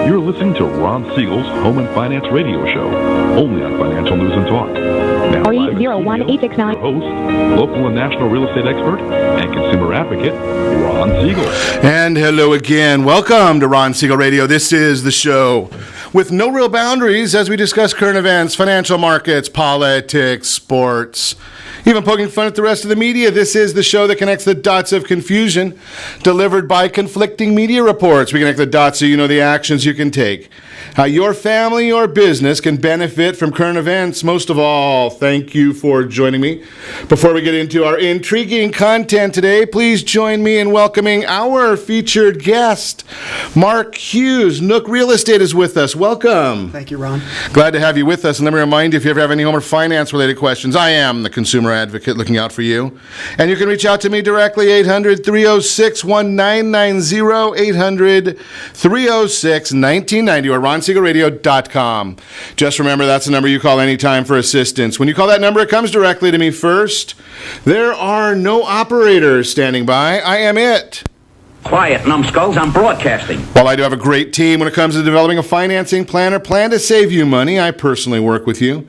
You're listening to Ron Siegel's Home and Finance Radio Show, only on Financial News and Talk. Now, live in studio, your host, local and national real estate expert and consumer advocate, Ron Siegel. And hello again. Welcome to Ron Siegel Radio. This is the show with no real boundaries as we discuss current events, financial markets, politics, sports, even poking fun at the rest of the media. This is the show that connects the dots of confusion delivered by conflicting media reports. We connect the dots so you know the actions you can take, how your family or business can benefit from current events. Most of all, thank you for joining me. Before we get into our intriguing content today, please join me in welcoming our featured guest, Mark Hughes. Nook Real Estate is with us. Welcome. Thank you, Ron. Glad to have you with us. And let me remind you, if you ever have any home or finance-related questions, I am the consumer advocate looking out for you. And you can reach out to me directly, 800-306-1990, 800-306-1990, or ronsiegelradio.com. Just remember, that's the number you call anytime for assistance. When you call that number, it comes directly to me first. There are no operators standing by. I am it. Quiet, numbskulls, I'm broadcasting. While I do have a great team when it comes to developing a financing plan or plan to save you money, I personally work with you.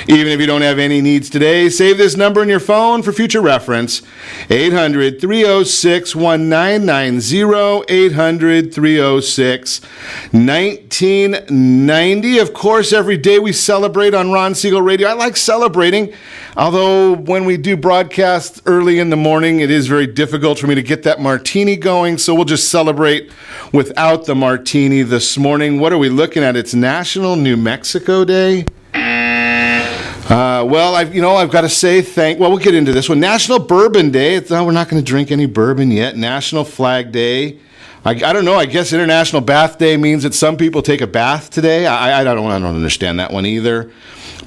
Even if you don't have any needs today, save this number in your phone for future reference, 800-306-1990, 800-306-1990. Of course, every day we celebrate on Ron Siegel Radio. I like celebrating, although when we do broadcast early in the morning, it is very difficult for me to get that martini going, so we'll just celebrate without the martini this morning. What are we looking at? It's National New Mexico Day. I've got to say we'll get into this one. National Bourbon Day. We're not going to drink any bourbon yet. National Flag Day. I don't know. I guess International Bath Day means that some people take a bath today. I don't understand that one either.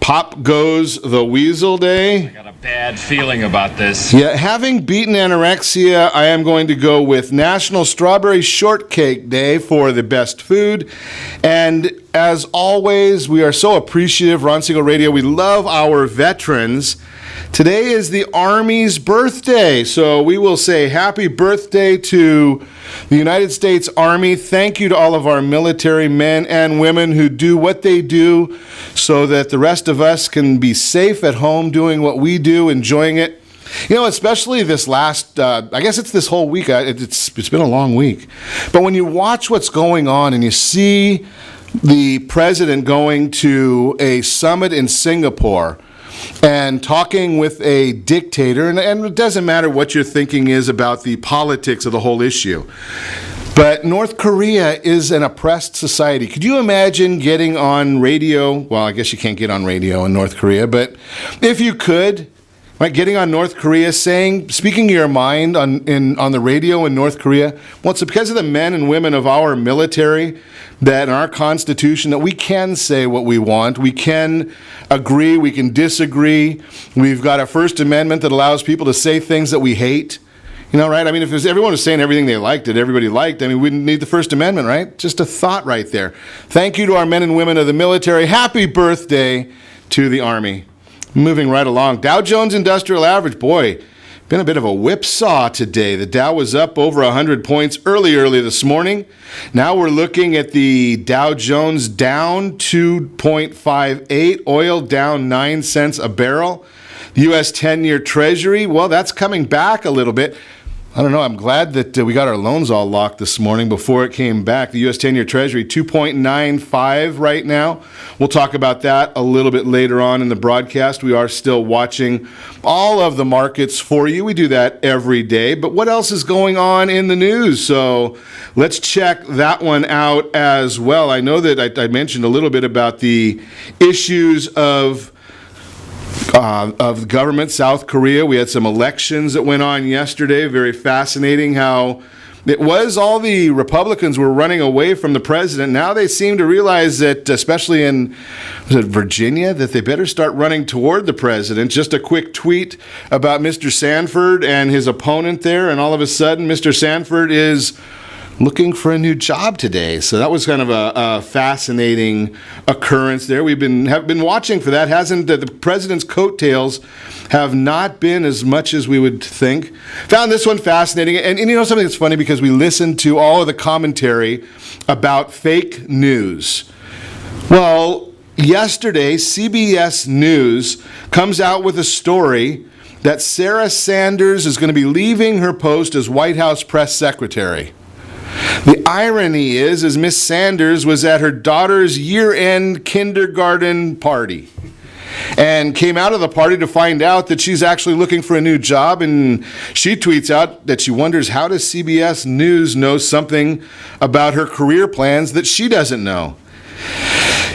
Pop Goes the Weasel Day. I got a bad feeling about this. Yeah, having beaten anorexia, I am going to go with National Strawberry Shortcake Day for the best food. And as always, we are so appreciative, Ron Siegel Radio. We love our veterans. Today is the Army's birthday, so we will say happy birthday to the United States Army. Thank you to all of our military men and women who do what they do so that the rest of us can be safe at home doing what we do, enjoying it. You know, especially this last, I guess it's this whole week. It's been a long week. But when you watch what's going on and you see the president going to a summit in Singapore and talking with a dictator, and it doesn't matter what your thinking is about the politics of the whole issue, but North Korea is an oppressed society. Could you imagine getting on radio? Well, I guess you can't get on radio in North Korea, but if you could, right, getting on North Korea, speaking your mind on the radio in North Korea. Well, it's because of the men and women of our military that in our Constitution that we can say what we want. We can agree, we can disagree. We've got a First Amendment that allows people to say things that we hate. You know, right? I mean, if everyone was saying everything they liked that everybody liked, I mean, we wouldn't need the First Amendment, right? Just a thought right there. Thank you to our men and women of the military. Happy birthday to the Army. Moving right along. Dow Jones Industrial Average, boy, been a bit of a whipsaw today. The Dow was up over 100 points early this morning. Now we're looking at the Dow Jones down 2.58, oil down 9 cents a barrel. The U.S. 10-year Treasury, well, that's coming back a little bit. I don't know. I'm glad that we got our loans all locked this morning before it came back. The U.S. 10-year Treasury, 2.95 right now. We'll talk about that a little bit later on in the broadcast. We are still watching all of the markets for you. We do that every day. But what else is going on in the news? So let's check that one out as well. I know that I mentioned a little bit about the issues of government, South Korea. We had some elections that went on yesterday. Very fascinating how it was all the Republicans were running away from the president. Now they seem to realize that, especially in Virginia, that they better start running toward the president. Just a quick tweet about Mr. Sanford and his opponent there, and all of a sudden Mr. Sanford is looking for a new job today. So that was kind of a fascinating occurrence there. Have been watching for that. The president's coattails have not been as much as we would think. Found this one fascinating. And you know something that's funny, because we listened to all of the commentary about fake news. Well, yesterday, CBS News comes out with a story that Sarah Sanders is going to be leaving her post as White House press secretary. The irony is Miss Sanders was at her daughter's year-end kindergarten party and came out of the party to find out that she's actually looking for a new job, and she tweets out that she wonders, how does CBS News know something about her career plans that she doesn't know?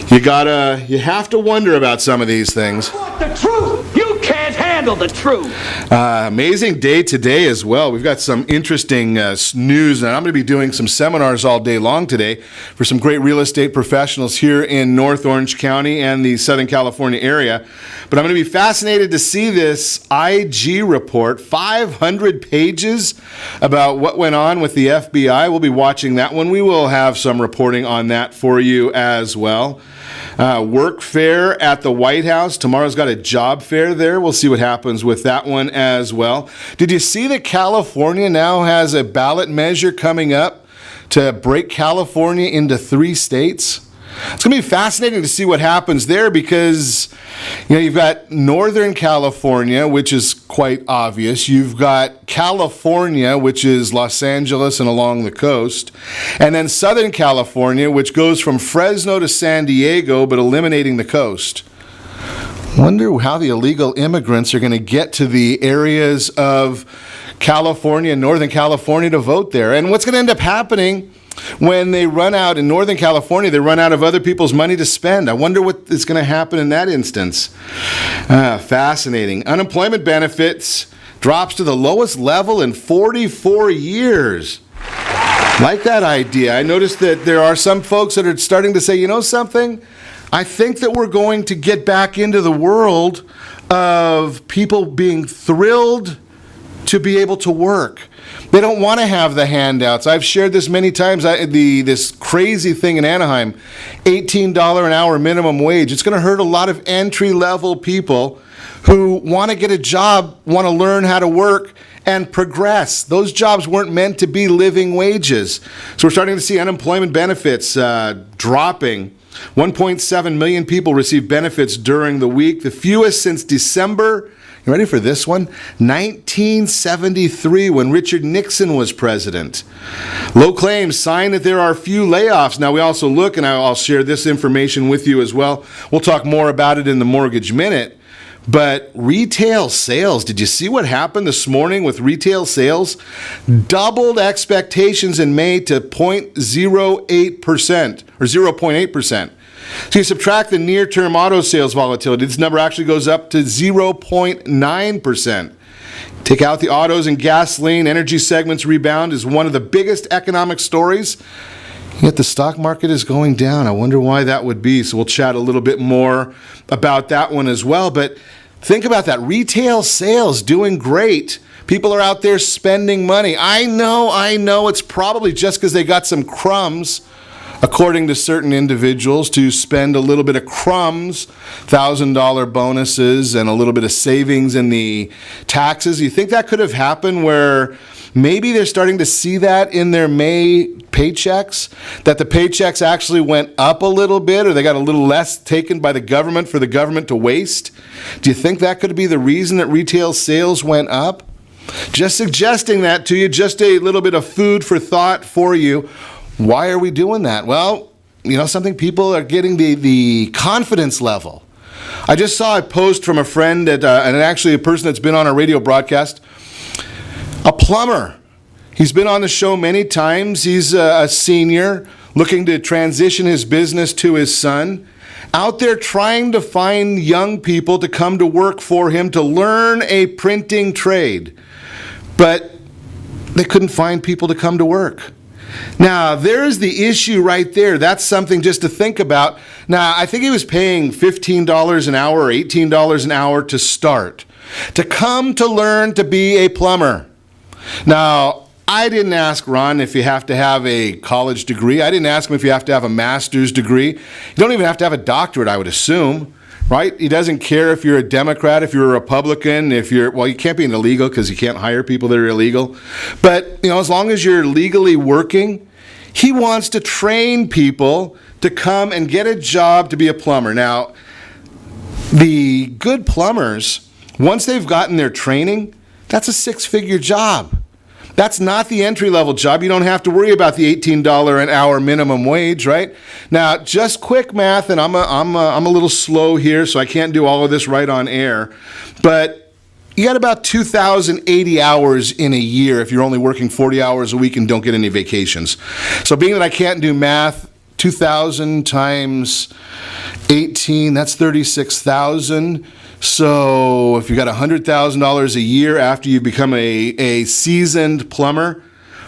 You have to wonder about some of these things. The truth! You can't handle the truth! Amazing day today as well. We've got some interesting news, and I'm going to be doing some seminars all day long today for some great real estate professionals here in North Orange County and the Southern California area. But I'm going to be fascinated to see this IG report, 500 pages about what went on with the FBI. We'll be watching that one. We will have some reporting on that for you as well. Work fair at the White House. Tomorrow's got a job fair there. We'll see what happens with that one as well. Did you see that California now has a ballot measure coming up to break California into 3 states? It's going to be fascinating to see what happens there, because you've got Northern California, which is quite obvious. You've got California, which is Los Angeles and along the coast. And then Southern California, which goes from Fresno to San Diego, but eliminating the coast. Wonder how the illegal immigrants are going to get to the areas of California and Northern California to vote there. And what's going to end up happening when they run out in Northern California, they run out of other people's money to spend. I wonder what is going to happen in that instance. Fascinating. Unemployment benefits drops to the lowest level in 44 years. Like that idea. I noticed that there are some folks that are starting to say, you know something? I think that we're going to get back into the world of people being thrilled to be able to work. They don't want to have the handouts. I've shared this many times. This crazy thing in Anaheim, $18 an hour minimum wage. It's going to hurt a lot of entry-level people who want to get a job, want to learn how to work and progress. Those jobs weren't meant to be living wages. So we're starting to see unemployment benefits dropping. 1.7 million people received benefits during the week, the fewest since December. You ready for this one? 1973, when Richard Nixon was president. Low claims sign that there are few layoffs. Now we also look, and I'll share this information with you as well. We'll talk more about it in the Mortgage Minute. But retail sales, did you see what happened this morning with retail sales? Doubled expectations in May to 0.08% or 0.8%. So you subtract the near-term auto sales volatility, this number actually goes up to 0.9%. Take out the autos and gasoline, energy segments rebound is one of the biggest economic stories. Yet the stock market is going down. I wonder why that would be. So we'll chat a little bit more about that one as well. But think about that. Retail sales doing great. People are out there spending money. I know it's probably just because they got some crumbs, according to certain individuals, to spend a little bit of crumbs, $1,000 bonuses, and a little bit of savings in the taxes. You think that could have happened where maybe they're starting to see that in their May paychecks, that the paychecks actually went up a little bit, or they got a little less taken by the government for the government to waste? Do you think that could be the reason that retail sales went up? Just suggesting that to you, just a little bit of food for thought for you. Why are we doing that? Well, something, people are getting the confidence level. I just saw a post from a friend, and actually a person that's been on our radio broadcast, a plumber. He's been on the show many times. He's a senior looking to transition his business to his son, out there trying to find young people to come to work for him to learn a printing trade. But they couldn't find people to come to work. Now, there's the issue right there. That's something just to think about. Now, I think he was paying $15 an hour or $18 an hour to start, to come to learn to be a plumber. Now, I didn't ask Ron if you have to have a college degree. I didn't ask him if you have to have a master's degree. You don't even have to have a doctorate, I would assume, right? He doesn't care if you're a Democrat, if you're a Republican, well, you can't be an illegal because you can't hire people that are illegal. But, as long as you're legally working, he wants to train people to come and get a job to be a plumber. Now, the good plumbers, once they've gotten their training, that's a six-figure job. That's not the entry-level job. You don't have to worry about the $18 an hour minimum wage, right? Now, just quick math, and I'm a little slow here, so I can't do all of this right on air, but you got about 2,080 hours in a year if you're only working 40 hours a week and don't get any vacations. So being that I can't do math, 2,000 times 18, that's 36,000. So if you got $100,000 a year after you become a seasoned plumber,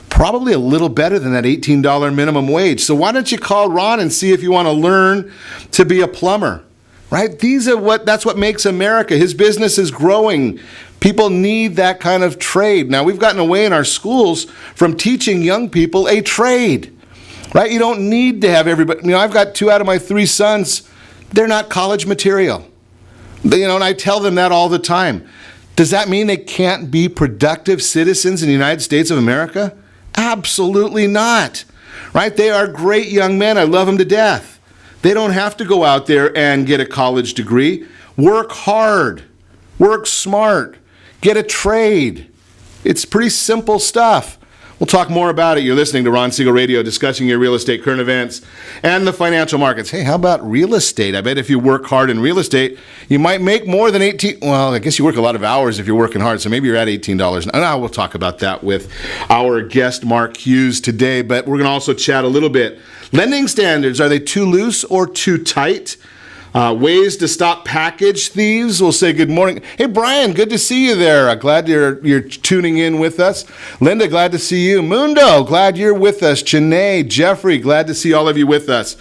probably a little better than that $18 minimum wage. So why don't you call Ron and see if you want to learn to be a plumber, right? That's what makes America. His business is growing. People need that kind of trade. Now, we've gotten away in our schools from teaching young people a trade, right? You don't need to have everybody. I've got 2 out of my 3 sons. They're not college material. And I tell them that all the time. Does that mean they can't be productive citizens in the United States of America? Absolutely not. Right? They are great young men. I love them to death. They don't have to go out there and get a college degree. Work hard. Work smart. Get a trade. It's pretty simple stuff. We'll talk more about it. You're listening to Ron Siegel Radio, discussing your real estate, current events, and the financial markets. Hey, how about real estate? I bet if you work hard in real estate, you might make more than well, I guess you work a lot of hours if you're working hard, so maybe you're at $18. Now, we'll talk about that with our guest, Mark Hughes, today, but we're going to also chat a little bit. Lending standards, are they too loose or too tight? Ways to stop package thieves. We'll say good morning. Hey, Brian, good to see you there. Glad you're tuning in with us. Linda, glad to see you. Mundo, glad you're with us. Janae, Jeffrey, glad to see all of you with us.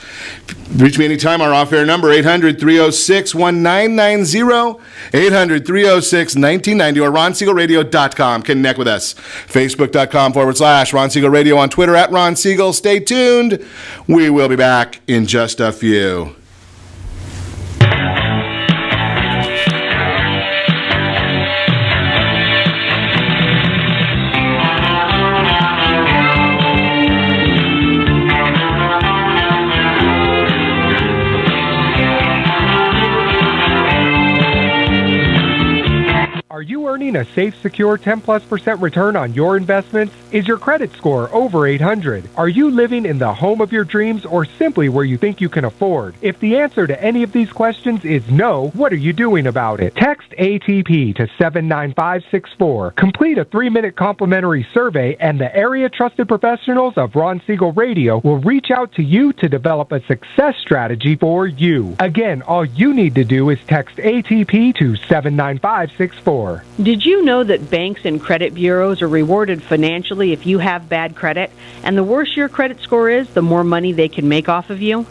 Reach me anytime. Our off-air number, 800-306-1990, 800-306-1990, or RonSiegelRadio.com. Connect with us. Facebook.com/Ron Siegel Radio. On Twitter, @Ron Siegel. Stay tuned. We will be back in just a few. Are you earning a safe, secure 10+% return on your investments? Is your credit score over 800? Are you living in the home of your dreams or simply where you think you can afford? If the answer to any of these questions is no, what are you doing about it? Text ATP to 79564. Complete a 3-minute complimentary survey and the area trusted professionals of Ron Siegel Radio will reach out to you to develop a success strategy for you. Again, all you need to do is text ATP to 79564. Did you know that banks and credit bureaus are rewarded financially if you have bad credit? And the worse your credit score is, the more money they can make off of you?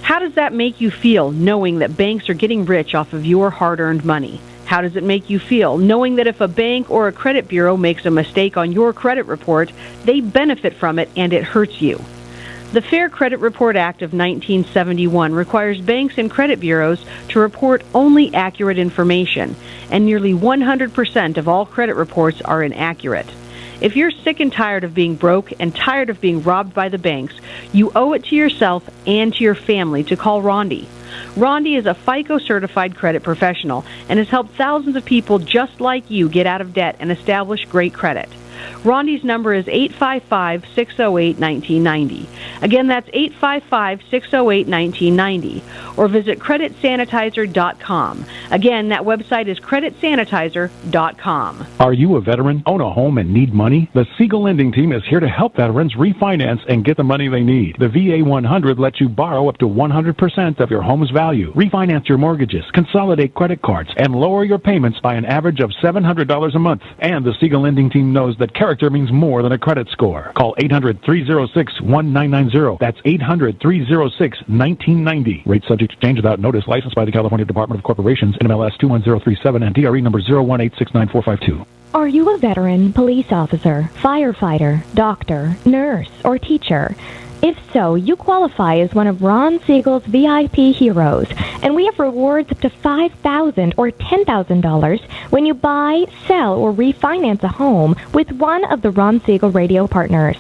How does that make you feel, knowing that banks are getting rich off of your hard-earned money? How does it make you feel, knowing that if a bank or a credit bureau makes a mistake on your credit report, they benefit from it and it hurts you? The Fair Credit Report Act of 1971 requires banks and credit bureaus to report only accurate information, and nearly 100% of all credit reports are inaccurate. If you're sick and tired of being broke and tired of being robbed by the banks, you owe it to yourself and to your family to call Rondi. Rondi is a FICO-certified credit professional and has helped thousands of people just like you get out of debt and establish great credit. Rondi's number is 855-608-1990. Again, that's 855-608-1990. Or visit creditsanitizer.com. Again, that website is creditsanitizer.com. Are you a veteran, own a home, and need money? The Siegel Lending Team is here to help veterans refinance and get the money they need. The VA 100 lets you borrow up to 100% of your home's value, refinance your mortgages, consolidate credit cards, and lower your payments by an average of $700 a month. And the Siegel Lending Team knows that character means more than a credit score. Call 800-306-1990. That's 800-306-1990. Rates subject to change without notice. Licensed by the California Department of Corporations, NMLS 21037, and DRE number 018694452. Are you a veteran, police officer, firefighter, doctor, nurse, or teacher? If so, you qualify as one of Ron Siegel's VIP heroes, and we have rewards up to $5,000 or $10,000 when you buy, sell, or refinance a home with one of the Ron Siegel radio partners.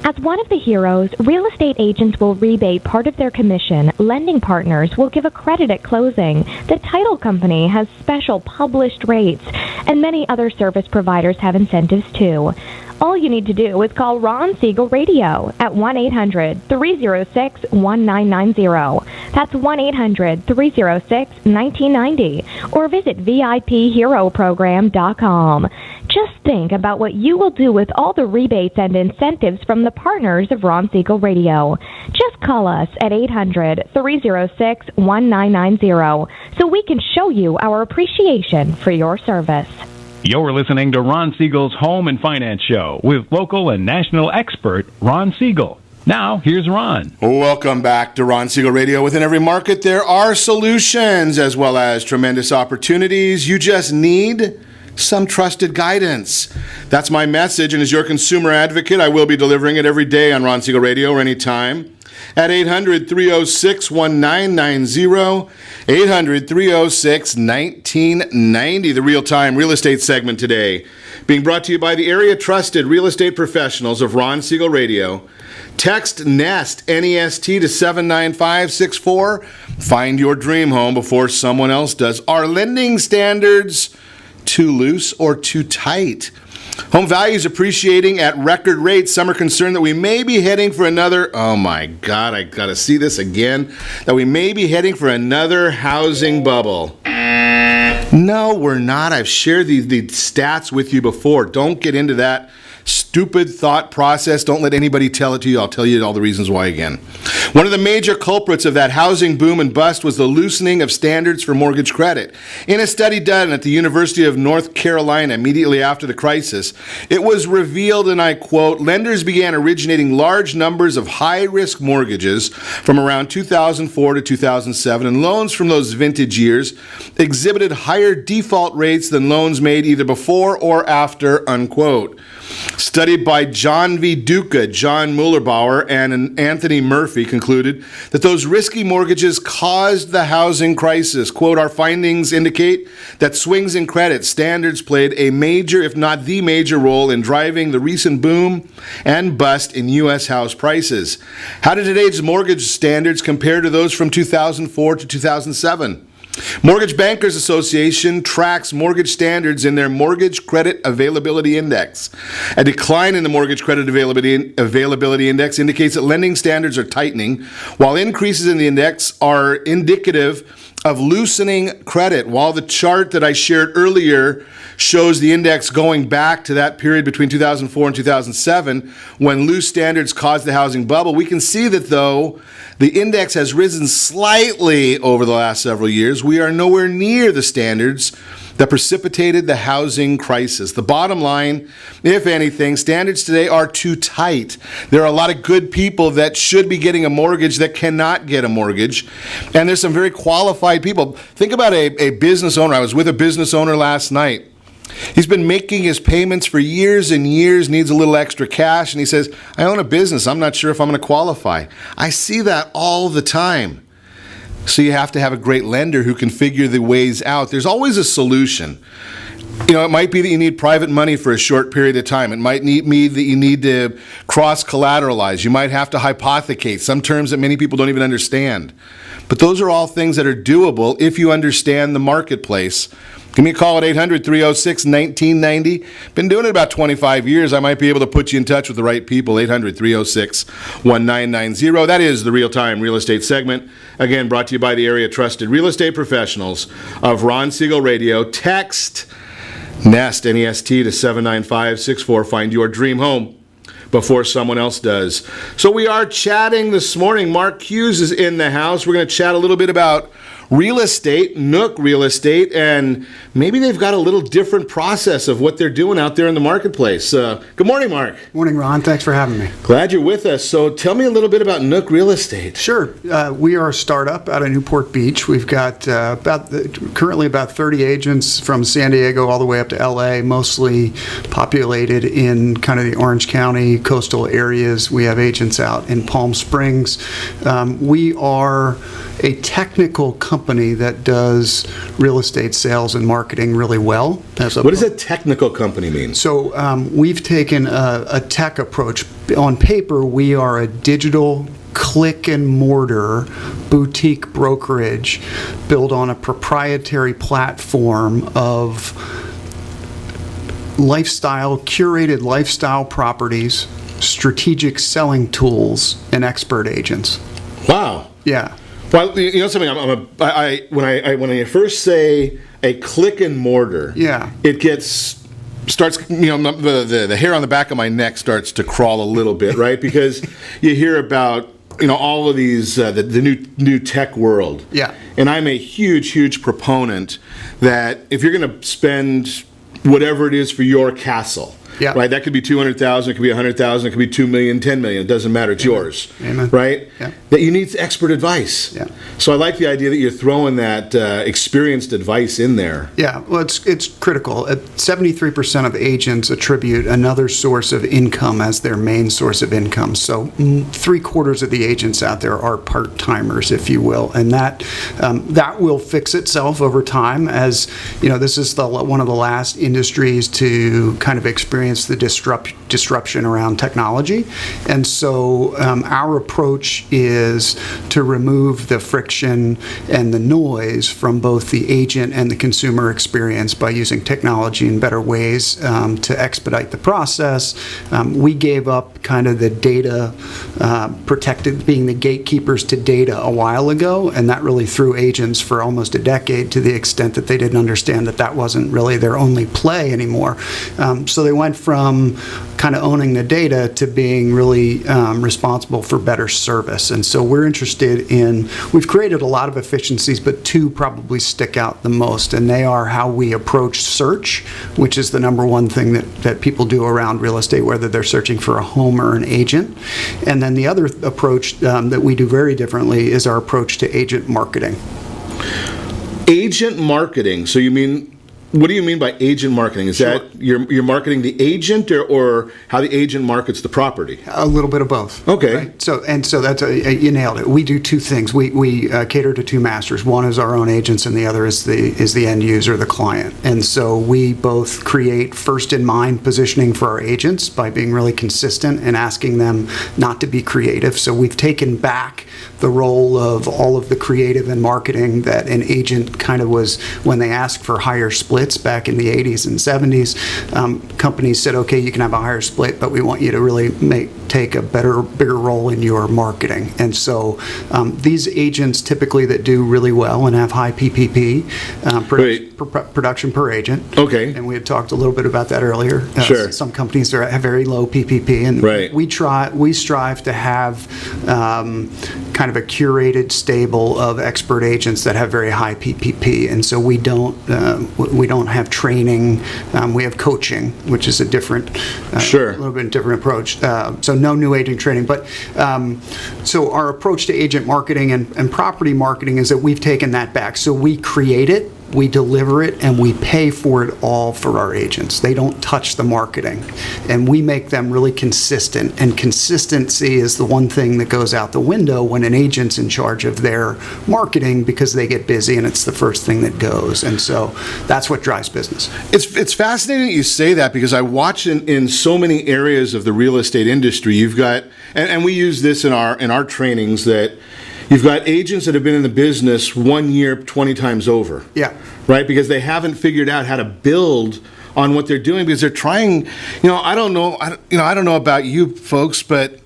As one of the heroes, real estate agents will rebate part of their commission. Lending partners will give a credit at closing. The title company has special published rates, and many other service providers have incentives too. All you need to do is call Ron Siegel Radio at 1-800-306-1990. That's 1-800-306-1990. Or visit VIPHeroProgram.com. Just think about what you will do with all the rebates and incentives from the partners of Ron Siegel Radio. Just call us at 800-306-1990 so we can show you our appreciation for your service. You're listening to Ron Siegel's Home and Finance Show with local and national expert Ron Siegel. Now, here's Ron. Welcome back to Ron Siegel Radio. Within every market, there are solutions as well as tremendous opportunities. You just need some trusted guidance. That's my message, and as your consumer advocate, I will be delivering it every day on Ron Siegel Radio or anytime at 800-306-1990, 800-306-1990, the real-time real estate segment today, being brought to you by the area-trusted real estate professionals of Ron Siegel Radio. Text NEST, N-E-S-T, to 79564. Find your dream home before someone else does. Are lending standards too loose or too tight? Home values appreciating at record rates. Some are concerned that we may be heading for another, oh my God, I gotta see this again, that we may be heading for another housing bubble. No, we're not. I've shared the stats with you before. Don't get into that stupid thought process. Don't let anybody tell it to you. I'll tell you all the reasons why again. One of the major culprits of that housing boom and bust was the loosening of standards for mortgage credit. In a study done at the University of North Carolina immediately after the crisis, it was revealed, and I quote, lenders began originating large numbers of high-risk mortgages from around 2004 to 2007, and loans from those vintage years exhibited higher default rates than loans made either before or after, unquote. Study by John V. Duca, John Mullerbauer, and Anthony Murphy concluded that those risky mortgages caused the housing crisis. Quote, our findings indicate that swings in credit standards played a major, if not the major role in driving the recent boom and bust in U.S. house prices. How did today's mortgage standards compare to those from 2004 to 2007? Mortgage Bankers Association tracks mortgage standards in their Mortgage Credit Availability Index. A decline in the Mortgage Credit Availability Index indicates that lending standards are tightening, while increases in the index are indicative of loosening credit. While the chart that I shared earlier shows the index going back to that period between 2004 and 2007 when loose standards caused the housing bubble, we can see that, though the index has risen slightly over the last several years, we are nowhere near the standards that precipitated the housing crisis. The bottom line, if anything, standards today are too tight. There are a lot of good people that should be getting a mortgage that cannot get a mortgage, and there's some very qualified people. Think about a business owner. I was with a business owner last night. He's been making his payments for years and years, needs a little extra cash, and he says, I own a business. I'm not sure if I'm going to qualify. I see that all the time. So you have to have a great lender who can figure the ways out. There's always a solution. You know, it might be that you need private money for a short period of time. It might be that you need to cross-collateralize. You might have to hypothecate, some terms that many people don't even understand. But those are all things that are doable if you understand the marketplace. Give me a call at 800-306-1990. Been doing it about 25 years. I might be able to put you in touch with the right people. 800-306-1990. That is the real-time real estate segment. Again, brought to you by the area-trusted real estate professionals of Ron Siegel Radio. Text NEST, N-E-S-T, to 79564. Find your dream home before someone else does. So we are chatting this morning. Mark Hughes is in the house. We're going to chat a little bit about real estate, Nook Real Estate, and maybe they've got a little different process of what they're doing out there in the marketplace. Good morning, Mark. Morning, Ron. Thanks for having me. Glad you're with us. So tell me a little bit about Nook Real Estate. Sure. We are a startup out of Newport Beach. We've got currently about 30 agents from San Diego all the way up to LA, mostly populated in kind of the Orange County coastal areas. We have agents out in Palm Springs. We are a technical company that does real estate sales and marketing really well. What does a technical company mean? So we've taken a tech approach. On paper, we are a digital click and mortar boutique brokerage built on a proprietary platform of curated lifestyle proprietors, strategic selling tools, and expert agents. Wow. Yeah. Well, you know something. When I first say a click and mortar, it starts. The hair on the back of my neck starts to crawl a little bit, right? Because you hear about all of these the new tech world. Yeah. And I'm a huge proponent that if you're going to spend whatever it is for your castle. Yeah. Right. That could be $200,000. It could be $100,000. It could be $2 million, $10 million. It doesn't matter. It's yours. Amen. Right. Yeah. That you need expert advice. Yeah. So I like the idea that you're throwing that experienced advice in there. Yeah. Well, it's critical. 73% of agents attribute another source of income as their main source of income. So 3/4 of the agents out there are part-timers, if you will, and that will fix itself over time. As this is one of the last industries to kind of experience the disruption around technology. And so our approach is to remove the friction and the noise from both the agent and the consumer experience by using technology in better ways to expedite the process. We gave up kind of the data being the gatekeepers to data a while ago, and that really threw agents for almost a decade to the extent that they didn't understand that wasn't really their only play anymore. So they went from kind of owning the data to being really responsible for better service. And so we've created a lot of efficiencies, but two probably stick out the most, and they are how we approach search, which is the number one thing that people do around real estate, whether they're searching for a home or an agent. And then the other approach that we do very differently is our approach to agent marketing. Agent marketing. So what do you mean by agent marketing? Is that you're marketing the agent or how the agent markets the property? A little bit of both. Okay. Right? So that's you nailed it. We do two things. We cater to two masters. One is our own agents, and the other is the end user, the client. And so we both create first in mind positioning for our agents by being really consistent and asking them not to be creative. So we've taken back the role of all of the creative and marketing that an agent kind of was when they asked for higher splits back in the 80s and 70s. Companies said, okay, you can have a higher split, but we want you to really take a bigger role in your marketing. And so these agents typically that do really well and have high PPP, production per agent. Okay. And we had talked a little bit about that earlier. Sure. Some companies have very low PPP, and we strive to have kind of a curated stable of expert agents that have very high PPP. And so we don't have training. We have coaching, which is a little bit different approach. So no new agent training. But so our approach to agent marketing and property marketing is that we've taken that back. So we create it, we deliver it, and we pay for it all for our agents. They don't touch the marketing. And we make them really consistent. And consistency is the one thing that goes out the window when an agent's in charge of their marketing, because they get busy and it's the first thing that goes. And so that's what drives business. It's fascinating that you say that, because I watch in so many areas of the real estate industry, you've got, and we use this in our trainings, that you've got agents that have been in the business 1 year 20 times over. Yeah. Right? Because they haven't figured out how to build on what they're doing, because they're trying, I don't know about you folks, but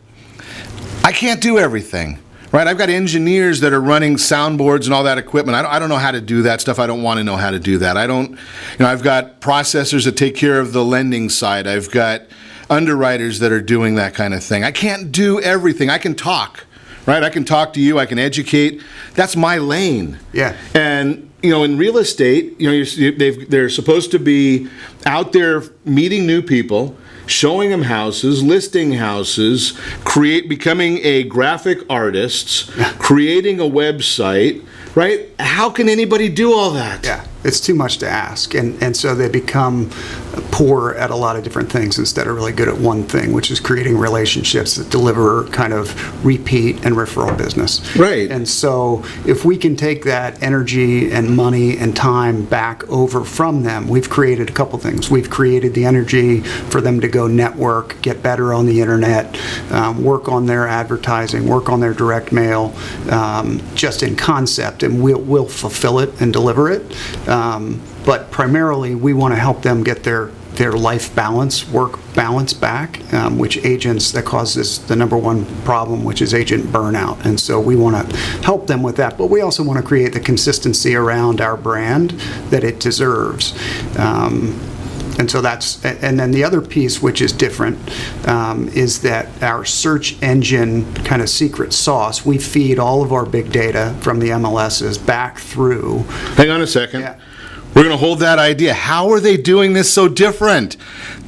I can't do everything. Right? I've got engineers that are running soundboards and all that equipment. I don't know how to do that stuff. I don't want to know how to do that. I've got processors that take care of the lending side. I've got underwriters that are doing that kind of thing. I can't do everything. I can talk. right? I can talk to you, I can educate. That's my lane. Yeah. And, in real estate, they're supposed to be out there meeting new people, showing them houses, listing houses, becoming a graphic artist, creating a website, right? How can anybody do all that? Yeah, it's too much to ask. And so they become poor at a lot of different things instead of really good at one thing, which is creating relationships that deliver kind of repeat and referral business. Right. And so if we can take that energy and money and time back over from them, we've created a couple things. We've created the energy for them to go network, get better on the internet, work on their advertising, work on their direct mail, just in concept, and we'll fulfill it and deliver it. But primarily, we want to help them get their life balance, work balance back, which that causes the number one problem, which is agent burnout. And so we want to help them with that. But we also want to create the consistency around our brand that it deserves. And so and then the other piece, which is different, is that our search engine kind of secret sauce, we feed all of our big data from the MLSs back through. Hang on a second. Yeah. We're going to hold that idea. How are they doing this so different?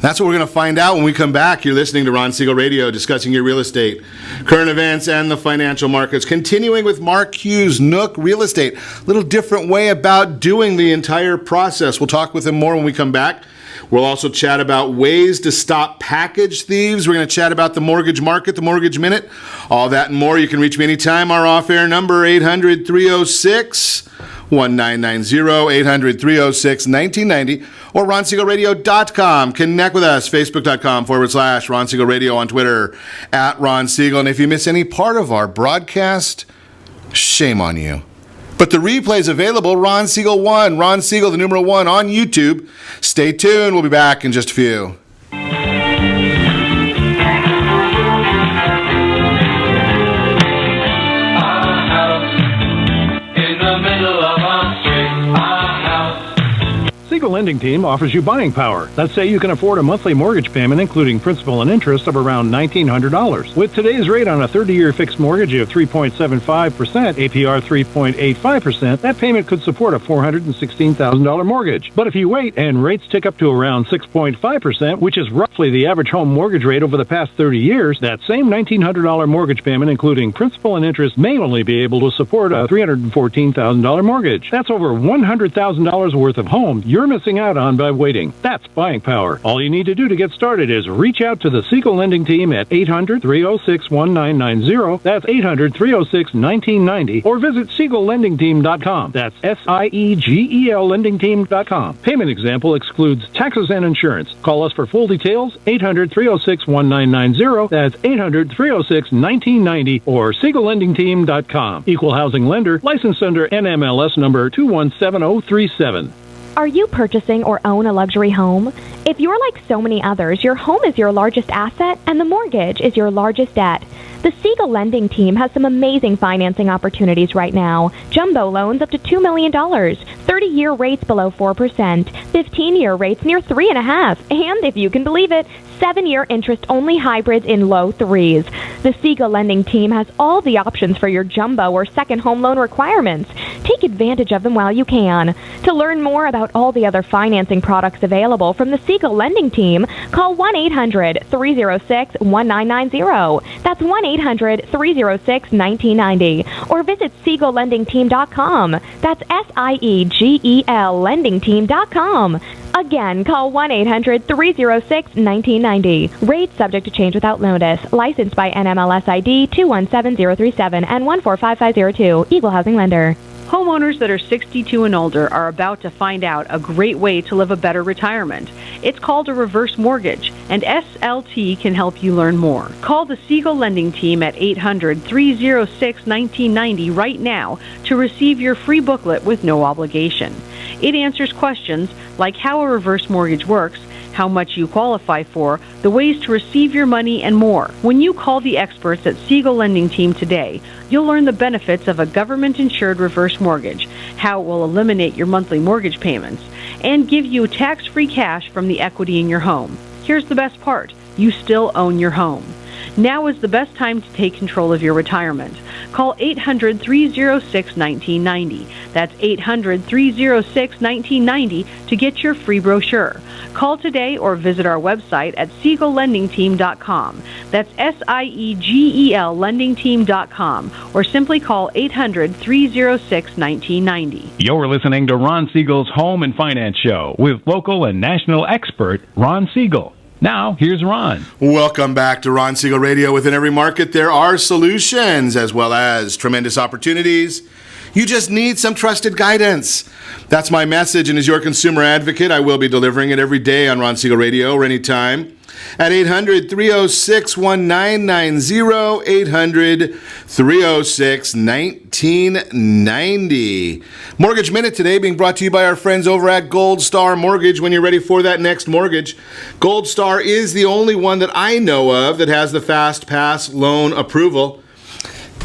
That's what we're going to find out when we come back. You're listening to Ron Siegel Radio, discussing your real estate, current events, and the financial markets. Continuing with Mark Hughes, Nook Real Estate. A little different way about doing the entire process. We'll talk with him more when we come back. We'll also chat about ways to stop package thieves. We're going to chat about the mortgage market, the Mortgage Minute, all that and more. You can reach me anytime. Our off-air number, 800-306-1990, 800-306-1990, or RonSiegelRadio.com. Connect with us, Facebook.com/Ron Siegel Radio, on Twitter, @Ron Siegel. And if you miss any part of our broadcast, shame on you. But the replay is available, Ron Siegel 1, Ron Siegel, the numeral 1, on YouTube. Stay tuned. We'll be back in just a few. Siegel Lending Team offers you buying power. Let's say you can afford a monthly mortgage payment, including principal and interest, of around $1,900. With today's rate on a 30-year fixed mortgage of 3.75%, APR 3.85%, that payment could support a $416,000 mortgage. But if you wait and rates tick up to around 6.5%, which is roughly the average home mortgage rate over the past 30 years, that same $1,900 mortgage payment, including principal and interest, may only be able to support a $314,000 mortgage. That's over $100,000 worth of home you're missing out on by waiting. That's buying power. All you need to do to get started is reach out to the Siegel Lending Team at 800-306-1990. That's 800-306-1990. Or visit SiegelLendingTeam.com. That's SIEGEL LendingTeam.com. Payment example excludes taxes and insurance. Call us for full details, 800-306-1990. That's 800-306-1990 or SiegelLendingTeam.com. Equal housing lender, licensed under NMLS number 217037. Are you purchasing or own a luxury home? If you're like so many others, your home is your largest asset and the mortgage is your largest debt. The Siegel Lending Team has some amazing financing opportunities right now. Jumbo loans up to $2 million, 30-year rates below 4%, 15-year rates near 3.5%, and if you can believe it, 7-year interest-only hybrids in low 3s. The Siegel Lending Team has all the options for your jumbo or second home loan requirements. Take advantage of them while you can. To learn more about all the other financing products available from the Siegel Lending Team, call 1-800-306-1990. That's 1-800-306-1990. Or visit SiegelLendingTeam.com. That's SIEGEL LendingTeam.com. Again, call 1-800-306-1990. Rates subject to change without notice. Licensed by NMLS ID 217037 and 145502. Equal housing lender. Homeowners that are 62 and older are about to find out a great way to live a better retirement. It's called a reverse mortgage, and SLT can help you learn more. Call the Siegel Lending Team at 800-306-1990 right now to receive your free booklet with no obligation. It answers questions like how a reverse mortgage works, how much you qualify for, the ways to receive your money, and more. When you call the experts at Siegel Lending Team today, you'll learn the benefits of a government-insured reverse mortgage, how it will eliminate your monthly mortgage payments, and give you tax-free cash from the equity in your home. Here's the best part. You still own your home. Now is the best time to take control of your retirement. Call 800-306-1990. That's 800-306-1990 to get your free brochure. Call today or visit our website at SiegelLendingTeam.com. That's SIEGEL LendingTeam.com, or simply call 800-306-1990. You're listening to Ron Siegel's Home and Finance Show with local and national expert Ron Siegel. Now, here's Ron. Welcome back to Ron Siegel Radio. Within every market, there are solutions as well as tremendous opportunities. You just need some trusted guidance. That's my message, and as your consumer advocate, I will be delivering it every day on Ron Siegel Radio or anytime at 800-306-1990, 800-306-1990. Mortgage Minute today being brought to you by our friends over at Gold Star Mortgage. When you're ready for that next mortgage, Gold Star is the only one that I know of that has the Fast Pass loan approval.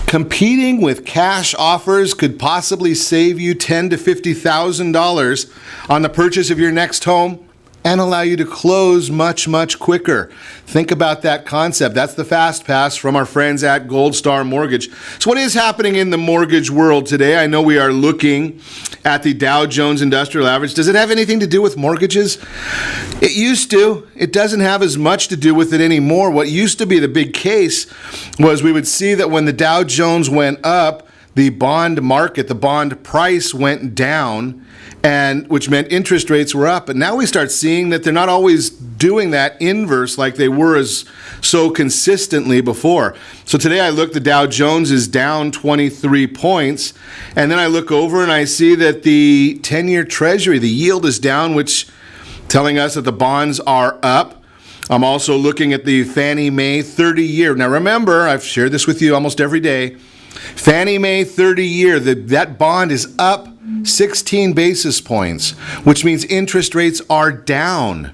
Competing with cash offers could possibly save you $10,000 to $50,000 on the purchase of your next home and allow you to close much, much quicker. Think about that concept. That's the Fast Pass from our friends at Gold Star Mortgage. So what is happening in the mortgage world today? I know we are looking at the Dow Jones Industrial Average. Does it have anything to do with mortgages? It used to. It doesn't have as much to do with it anymore. What used to be the big case was we would see that when the Dow Jones went up, the bond market, the bond price went down, and which meant interest rates were up. But now we start seeing that they're not always doing that inverse like they were as so consistently before. So today I look, the Dow Jones is down 23 points, and then I look over and I see that the 10-year Treasury, the yield is down, which telling us that the bonds are up. I'm also looking at the Fannie Mae 30-year. Now remember, I've shared this with you almost every day. Fannie Mae 30-year, that bond is up 16 basis points, which means interest rates are down.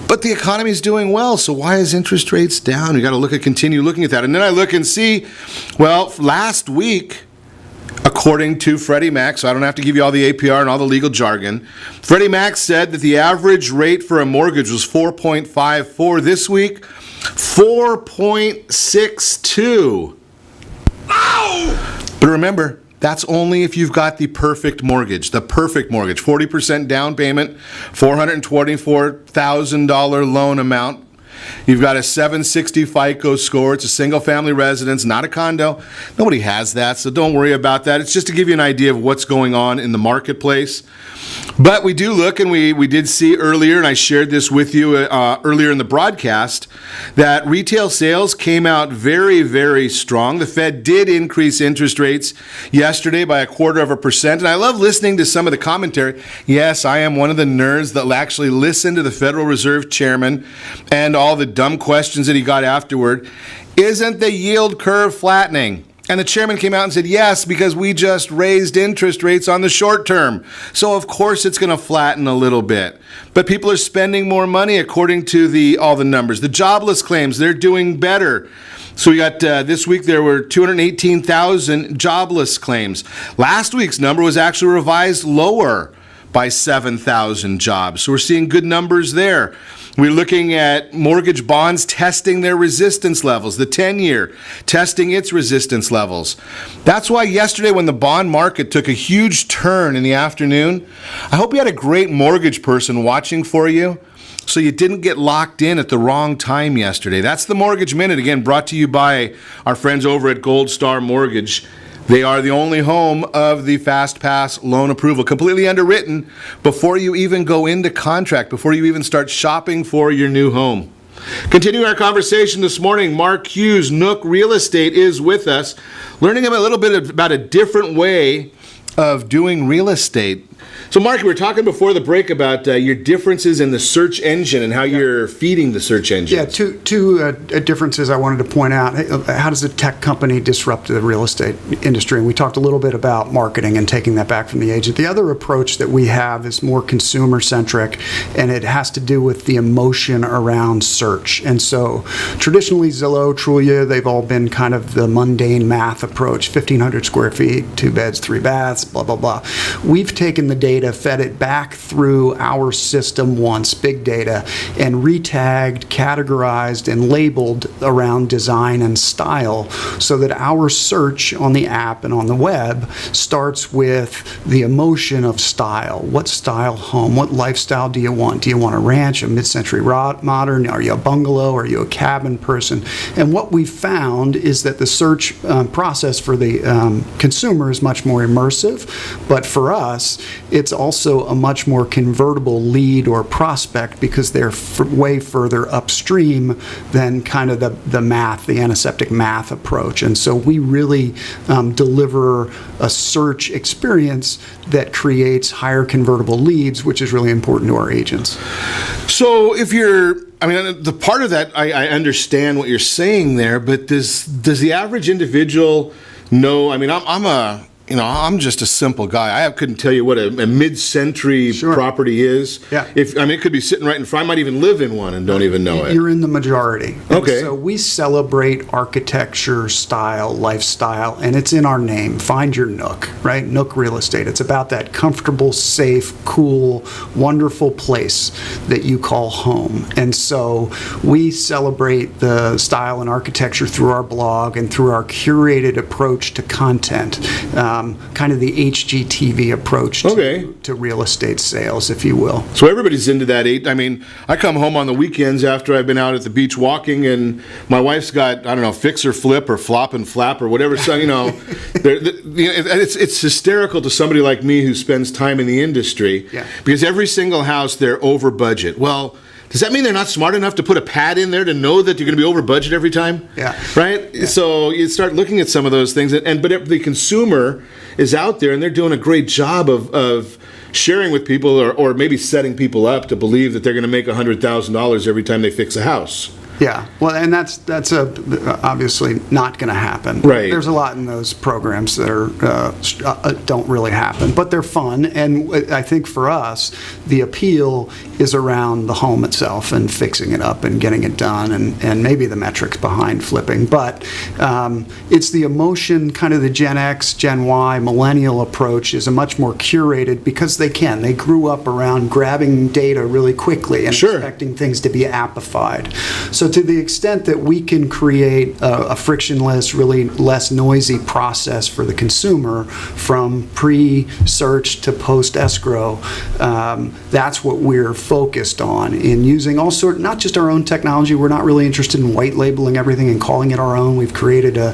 But the economy is doing well, so why is interest rates down? You got to continue looking at that. And then I look and see, well, last week, according to Freddie Mac, so I don't have to give you all the APR and all the legal jargon, Freddie Mac said that the average rate for a mortgage was 4.54. This week, 4.62. But remember, that's only if you've got the perfect mortgage. 40% down payment, $424,000 loan amount. You've got a 760 FICO score. It's a single-family residence, not a condo. Nobody has that, so don't worry about that. It's just to give you an idea of what's going on in the marketplace. But we do look, and we did see earlier, and I shared this with you earlier in the broadcast, that retail sales came out very, very strong. The Fed did increase interest rates yesterday by 0.25%, and I love listening to some of the commentary. Yes, I am one of the nerds that will actually listen to the Federal Reserve Chairman and all the dumb questions that he got afterward. Isn't the yield curve flattening? And the chairman came out and said, yes, because we just raised interest rates on the short term. So, of course, it's going to flatten a little bit. But people are spending more money according to all the numbers. The jobless claims, they're doing better. So we got this week there were 218,000 jobless claims. Last week's number was actually revised lower by 7,000 jobs. So we're seeing good numbers there. We're looking at mortgage bonds testing their resistance levels, the 10-year testing its resistance levels. That's why yesterday when the bond market took a huge turn in the afternoon, I hope you had a great mortgage person watching for you so you didn't get locked in at the wrong time yesterday. That's the Mortgage Minute, again, brought to you by our friends over at Gold Star Mortgage. They are the only home of the Fast Pass loan approval, completely underwritten before you even go into contract, before you even start shopping for your new home. Continuing our conversation this morning, Mark Hughes, Nook Real Estate, is with us, learning a little bit about a different way of doing real estate. So, Mark, we were talking before the break about your differences in the search engine and how you're feeding the search engine. Yeah, two differences I wanted to point out. How does a tech company disrupt the real estate industry? And we talked a little bit about marketing and taking that back from the agent. The other approach that we have is more consumer-centric, and it has to do with the emotion around search. And so traditionally, Zillow, Trulia, they've all been kind of the mundane math approach, 1,500 square feet, 2 beds, 3 baths, blah, blah, blah. We've taken the data, fed it back through our system once, big data, and retagged, categorized, and labeled around design and style, so that our search on the app and on the web starts with the emotion of style. What style home? What lifestyle do you want? Do you want a ranch, a mid-century modern? Are you a bungalow? Are you a cabin person? And what we found is that the search process for the consumer is much more immersive, but for us, it's also a much more convertible lead or prospect, because they're way further upstream than kind of the math, the antiseptic math approach. And so we really deliver a search experience that creates higher convertible leads, which is really important to our agents. So if the part of that, I understand what you're saying there, but does the average individual know? I mean, I'm just a simple guy. I couldn't tell you what a mid-century property is. Yeah. It could be sitting right in front. I might even live in one and don't even know it. You're in the majority. Okay. And so we celebrate architecture, style, lifestyle, and it's in our name. Find your Nook, right? Nook Real Estate. It's about that comfortable, safe, cool, wonderful place that you call home. And so we celebrate the style and architecture through our blog and through our curated approach to content. Kind of the HGTV approach to real estate sales, if you will. So everybody's into that. I come home on the weekends after I've been out at the beach walking, and my wife's got, fix or flip or flop and flap or whatever. So, it's hysterical to somebody like me who spends time in the industry, because every single house, they're over budget. Well, does that mean they're not smart enough to put a pad in there to know that you're going to be over budget every time? Yeah. Right? Yeah. So you start looking at some of those things, but the consumer is out there, and they're doing a great job of sharing with people, or maybe setting people up to believe that they're going to make $100,000 every time they fix a house. Yeah, well, and that's obviously not going to happen. Right. There's a lot in those programs that don't really happen, but they're fun. And I think for us, the appeal is around the home itself and fixing it up and getting it done, and maybe the metrics behind flipping. But it's the emotion, kind of the Gen X, Gen Y, millennial approach is a much more curated, because they grew up around grabbing data really quickly and expecting things to be appified. So to the extent that we can create a frictionless, really less noisy process for the consumer from pre-search to post-escrow, that's what we're focused on in using all sorts, not just our own technology. We're not really interested in white labeling everything and calling it our own. We've created a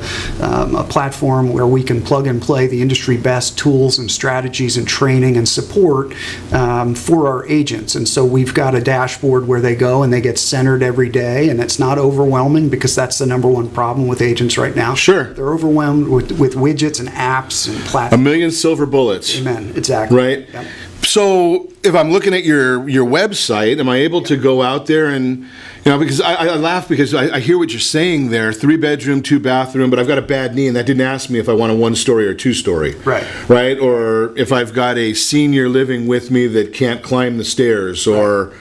platform where we can plug and play the industry best tools and strategies and training and support for our agents. And so we've got a dashboard where they go and they get centered every day, and it's not overwhelming, because that's the number one problem with agents right now. Sure. They're overwhelmed with widgets and apps and platforms. A million silver bullets. Amen. Exactly. Right? Yep. So if I'm looking at your website, am I able to go out there and, because I laugh because I hear what you're saying there, 3-bedroom, 2-bathroom, but I've got a bad knee, and that didn't ask me if I want a 1-story or 2-story. Right. Right? Or if I've got a senior living with me that can't climb the stairs, or,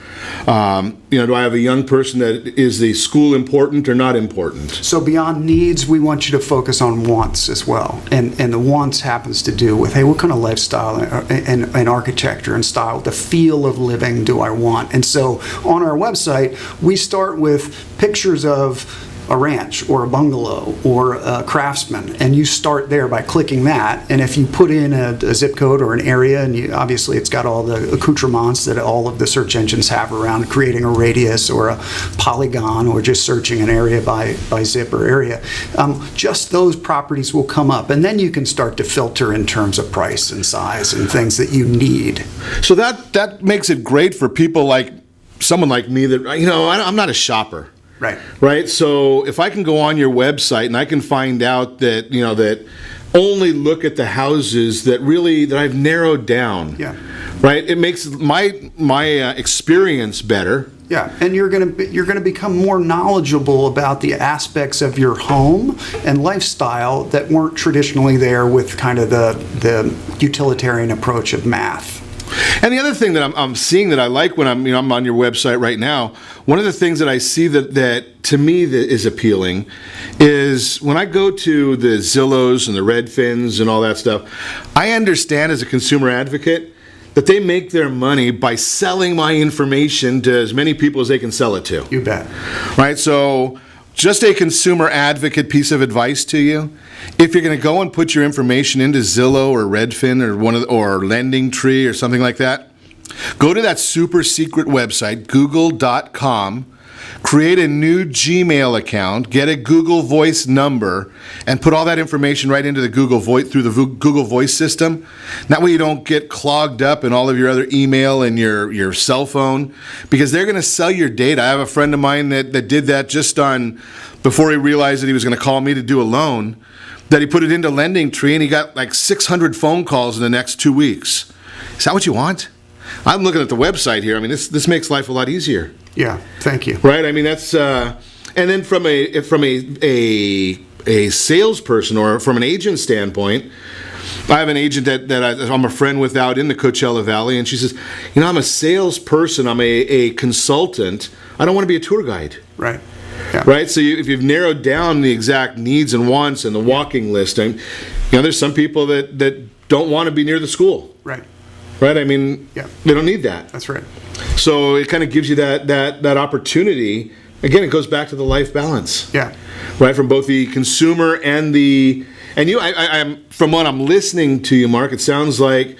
do I have a young person that is the school important or not important? So beyond needs, we want you to focus on wants as well. And the wants happens to do with, hey, what kind of lifestyle and architecture and style, the feel of living do I want? And so on our website, we start with pictures of a ranch or a bungalow or a craftsman, and you start there by clicking that. And if you put in a zip code or an area, and obviously it's got all the accoutrements that all of the search engines have around creating a radius or a polygon or just searching an area by zip or area, just those properties will come up, and then you can start to filter in terms of price and size and things that you need. So that makes it great for people like someone like me that, I'm not a shopper. Right. So if I can go on your website and I can find out that, that only look at the houses that I've narrowed down. Yeah. Right. It makes my experience better. Yeah, and you're going to become more knowledgeable about the aspects of your home and lifestyle that weren't traditionally there with kind of the utilitarian approach of math. And the other thing that I'm seeing that I like when I'm on your website right now, one of the things that I see that to me that is appealing is when I go to the Zillows and the Redfins and all that stuff, I understand as a consumer advocate that they make their money by selling my information to as many people as they can sell it to. You bet. Right? So just a consumer advocate piece of advice to you. If you're going to go and put your information into Zillow or Redfin or LendingTree or something like that, go to that super secret website, google.com, create a new Gmail account, get a Google Voice number, and put all that information right into the Google Voice through the Google Voice system. That way you don't get clogged up in all of your other email and your cell phone, because they're going to sell your data. I have a friend of mine that did that just before he realized that he was going to call me to do a loan, that he put it into LendingTree and he got like 600 phone calls in the next 2 weeks. Is that what you want? I'm looking at the website here. I mean, this makes life a lot easier. Yeah, thank you. Right? I mean, that's and then from a salesperson or from an agent standpoint, I have an agent that I'm a friend with out in the Coachella Valley, and she says, I'm a salesperson, I'm a consultant, I don't want to be a tour guide. Right. Yeah. Right? So if you've narrowed down the exact needs and wants and the walking list, there's some people that don't want to be near the school. Right. Right? I mean, they don't need that. That's right. So it kind of gives you that opportunity. Again, it goes back to the life balance. Yeah. Right, from both the consumer and I'm from what I'm listening to you, Mark, it sounds like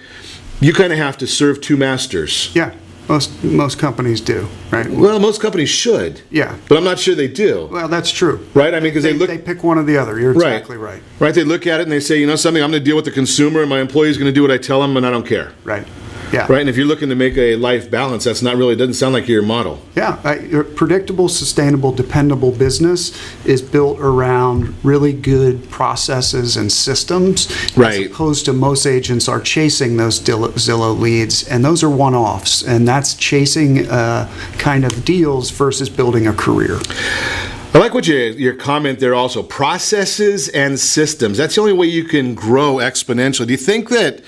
you kind of have to serve two masters. Yeah. Most companies do, right? Well, most companies should. Yeah. But I'm not sure they do. Well, that's true. Right? I mean, because they pick one or the other. You're exactly right. Right? They look at it and they say, something, I'm going to deal with the consumer and my employee's going to do what I tell them and I don't care. Right. Yeah. Right? And if you're looking to make a life balance, that's not really, doesn't sound like your model. Yeah. A predictable, sustainable, dependable business is built around really good processes and systems. Right. As opposed to most agents are chasing those Zillow leads, and those are one-offs. And that's chasing kind of deals versus building a career. I like what your comment there also. Processes and systems. That's the only way you can grow exponentially. Do you think that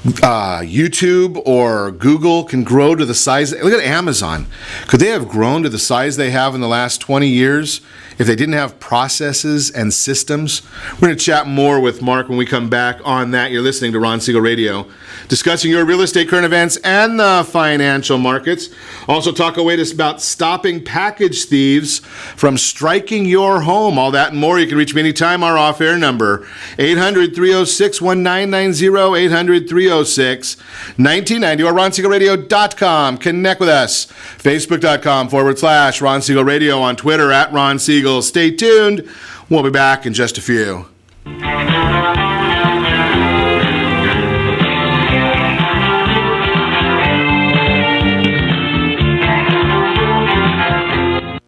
YouTube or Google can grow to the size? Look at Amazon. Could they have grown to the size they have in the last 20 years if they didn't have processes and systems? We're going to chat more with Mark when we come back on that. You're listening to Ron Siegel Radio, discussing your real estate current events and the financial markets. Also talk about stopping package thieves from striking your home. All that and more. You can reach me anytime. Our off-air number, 800-306-1990, 800-306-1990, or RonSiegelRadio.com. Connect with us. Facebook.com/Ron Siegel Radio, on Twitter @Ron Siegel. Stay tuned. We'll be back in just a few.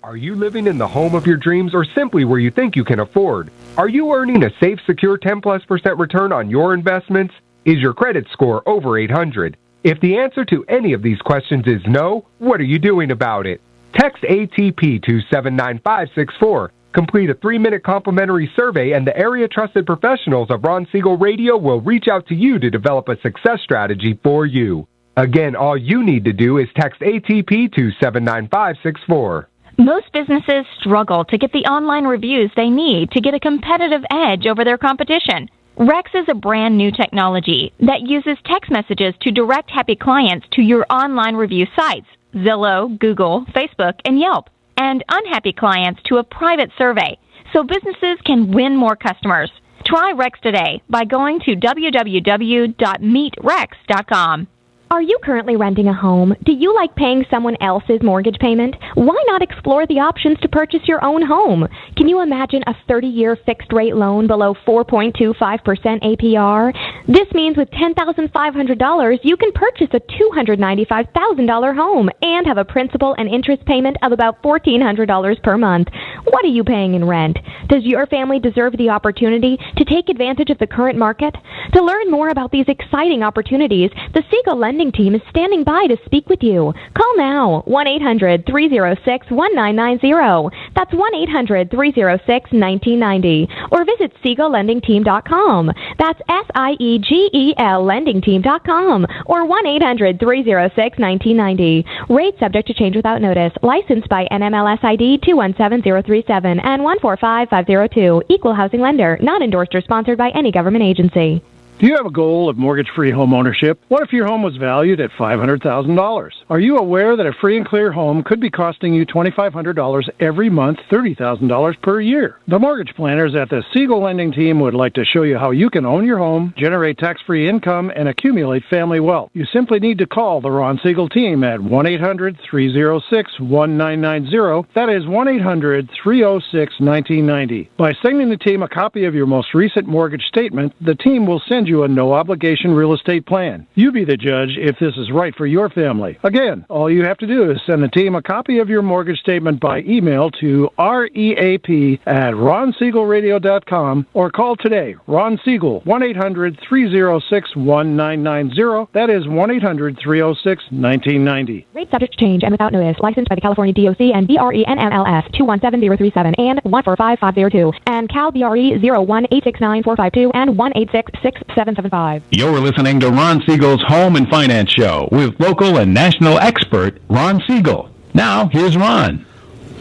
Are you living in the home of your dreams or simply where you think you can afford? Are you earning a safe, secure 10+% return on your investments? Is your credit score over 800? If the answer to any of these questions is no, what are you doing about it? Text ATP to 79564. Complete a 3-minute complimentary survey, and the area trusted professionals of Ron Siegel Radio will reach out to you to develop a success strategy for you. Again, all you need to do is text ATP to 79564. Most businesses struggle to get the online reviews they need to get a competitive edge over their competition. Rex is a brand new technology that uses text messages to direct happy clients to your online review sites, Zillow, Google, Facebook, and Yelp, and unhappy clients to a private survey, so businesses can win more customers. Try Rex today by going to www.meetrex.com. Are you currently renting a home? Do you like paying someone else's mortgage payment? Why not explore the options to purchase your own home? Can you imagine a 30-year fixed-rate loan below 4.25% APR? This means with $10,500, you can purchase a $295,000 home and have a principal and interest payment of about $1,400 per month. What are you paying in rent? Does your family deserve the opportunity to take advantage of the current market? To learn more about these exciting opportunities, the Siegel Lending Team is standing by to speak with you. Call now, 1-800-306-1990. That's 1-800-306-1990. Or visit SiegelLendingTeam.com. That's SIEGEL LendingTeam.com. Or 1-800-306-1990. Rate subject to change without notice. Licensed by NMLS ID 217037 and 145502. Equal housing lender. Not endorsed or sponsored by any government agency. Do you have a goal of mortgage-free home ownership? What if your home was valued at $500,000? Are you aware that a free and clear home could be costing you $2,500 every month, $30,000 per year? The mortgage planners at the Siegel Lending Team would like to show you how you can own your home, generate tax-free income, and accumulate family wealth. You simply need to call the Ron Siegel Team at 1-800-306-1990. That is 1-800-306-1990. By sending the team a copy of your most recent mortgage statement, the team will send you a no-obligation real estate plan. You be the judge if this is right for your family. Again, all you have to do is send the team a copy of your mortgage statement by email to reap@ronsiegelradio.com or call today. Ron Siegel, 1-800-306-1990. That is 1-800-306-1990. Rate subject to change and without notice. Licensed by the California DOC and BRENMLS 217037 and 145502 and Cal BRE 01869452 and 1866775. You're listening to Ron Siegel's Home and Finance Show with local and national expert Ron Siegel. Now, here's Ron.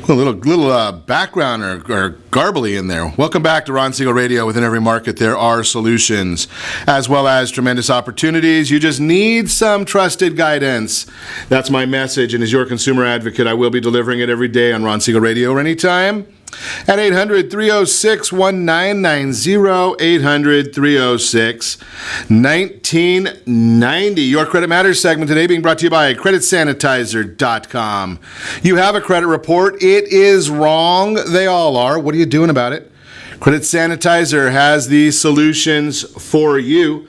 A little background or garbly in there. Welcome back to Ron Siegel Radio. Within every market, there are solutions, as well as tremendous opportunities. You just need some trusted guidance. That's my message, and as your consumer advocate, I will be delivering it every day on Ron Siegel Radio or anytime at 800-306-1990, 800-306-1990. Your Credit Matters segment today being brought to you by CreditSanitizer.com. You have a credit report. It is wrong. They all are. What are you doing about it? Credit Sanitizer has the solutions for you.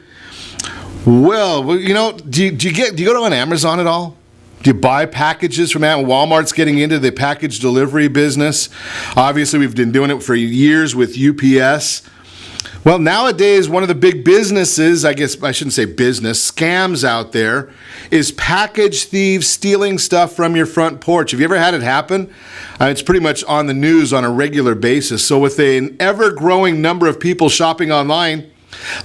Well, you know, do you go to an Amazon at all? Do you buy packages from that? Walmart's getting into the package delivery business. Obviously, we've been doing it for years with UPS. Well, nowadays, one of the big businesses, I guess I shouldn't say business, scams out there, is package thieves stealing stuff from your front porch. Have you ever had it happen? It's pretty much on the news on a regular basis. So with an ever-growing number of people shopping online,